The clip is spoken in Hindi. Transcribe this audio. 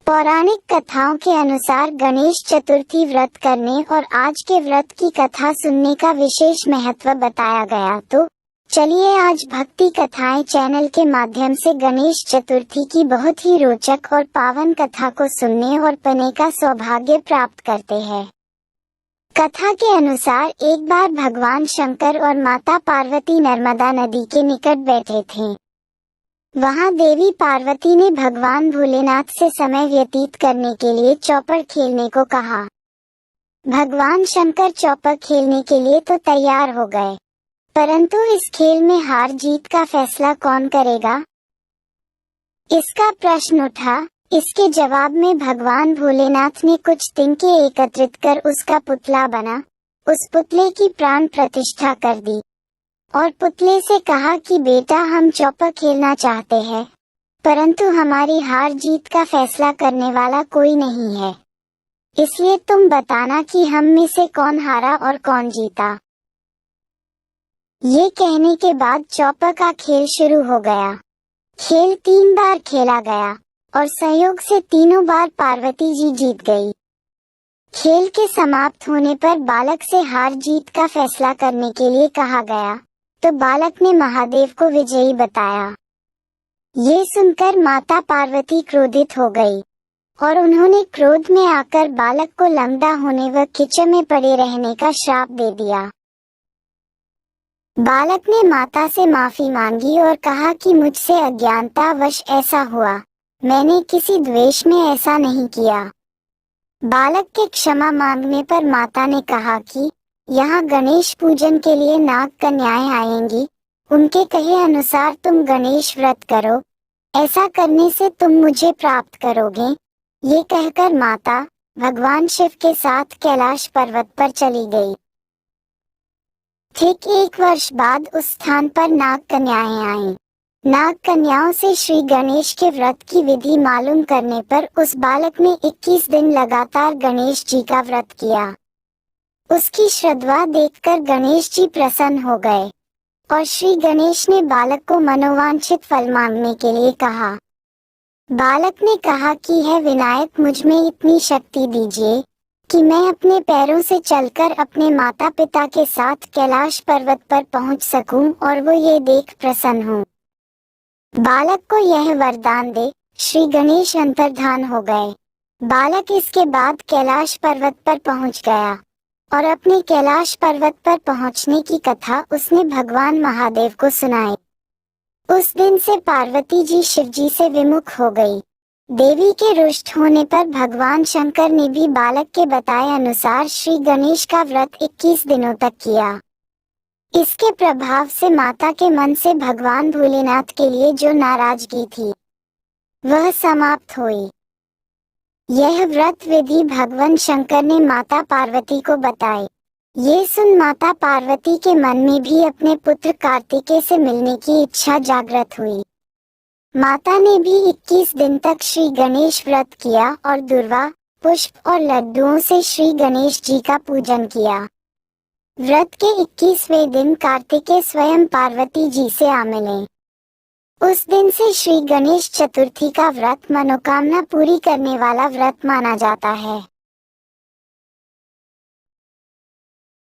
पौराणिक कथाओं के अनुसार गणेश चतुर्थी व्रत करने और आज के व्रत की कथा सुनने का विशेष महत्व बताया गया। तो चलिए आज भक्ति कथाएं चैनल के माध्यम से गणेश चतुर्थी की बहुत ही रोचक और पावन कथा को सुनने और पाने का सौभाग्य प्राप्त करते हैं। कथा के अनुसार एक बार भगवान शंकर और माता पार्वती नर्मदा नदी के निकट बैठे थे। वहां देवी पार्वती ने भगवान भोलेनाथ से समय व्यतीत करने के लिए चौपड़ खेलने को कहा। भगवान शंकर चौपड़ खेलने के लिए तो तैयार हो गए, परंतु इस खेल में हार जीत का फैसला कौन करेगा, इसका प्रश्न उठा। इसके जवाब में भगवान भोलेनाथ ने कुछ तिनके एकत्रित कर उसका पुतला बना, उस पुतले की प्राण प्रतिष्ठा कर दी और पुतले से कहा कि बेटा, हम चौपड़ खेलना चाहते हैं, परंतु हमारी हार जीत का फैसला करने वाला कोई नहीं है, इसलिए तुम बताना कि हम में से कौन हारा और कौन जीता। ये कहने के बाद चौपड़ का खेल शुरू हो गया। खेल 3 बार खेला गया और संयोग से तीनों बार पार्वती जी जीत गई। खेल के समाप्त होने पर बालक से हार जीत का फैसला करने के लिए कहा गया, तो बालक ने महादेव को विजयी बताया। ये सुनकर माता पार्वती क्रोधित हो गई और उन्होंने क्रोध में आकर बालक को लंगड़ा होने व कीचड़ में पड़े रहने का श्राप दे दिया। बालक ने माता से माफी मांगी और कहा कि मुझसे अज्ञानतावश ऐसा हुआ, मैंने किसी द्वेष में ऐसा नहीं किया। बालक के क्षमा मांगने पर माता ने कहा कि यहाँ गणेश पूजन के लिए नाग कन्याएं आएंगी, उनके कहे अनुसार तुम गणेश व्रत करो, ऐसा करने से तुम मुझे प्राप्त करोगे। ये कहकर माता भगवान शिव के साथ कैलाश पर्वत पर चली गई। ठीक 1 वर्ष बाद उस स्थान पर नाग कन्याएं आईं। नाग कन्याओं से श्री गणेश के व्रत की विधि मालूम करने पर उस बालक ने 21 दिन लगातार गणेश जी का व्रत किया। उसकी श्रद्धा देखकर गणेश जी प्रसन्न हो गए और श्री गणेश ने बालक को मनोवांछित फल मांगने के लिए कहा। बालक ने कहा कि हे विनायक, मुझ में इतनी शक्ति दीजिए कि मैं अपने पैरों से चलकर अपने माता पिता के साथ कैलाश पर्वत पर पहुंच सकूं और वो ये देख प्रसन्न हो। बालक को यह वरदान दे। श्री गणेश अंतर्धान हो गए। बालक इसके बाद कैलाश पर्वत पर पहुंच गया और अपने कैलाश पर्वत पर पहुंचने की कथा उसने भगवान महादेव को सुनाई। उस दिन से पार्वती जी शिव जी से विमुख हो गई। देवी के रुष्ट होने पर भगवान शंकर ने भी बालक के बताए अनुसार श्री गणेश का व्रत 21 दिनों तक किया। इसके प्रभाव से माता के मन से भगवान भोलेनाथ के लिए जो नाराजगी थी वह समाप्त हुई। यह व्रत विधि भगवान शंकर ने माता पार्वती को बताई। ये सुन माता पार्वती के मन में भी अपने पुत्र कार्तिकेय से मिलने की इच्छा जागृत हुई। माता ने भी 21 दिन तक श्री गणेश व्रत किया और दुर्वा, पुष्प और लड्डुओं से श्री गणेश जी का पूजन किया। व्रत के 21वें दिन कार्तिकेय स्वयं पार्वती जी से आ मिले। उस दिन से श्री गणेश चतुर्थी का व्रत मनोकामना पूरी करने वाला व्रत माना जाता है।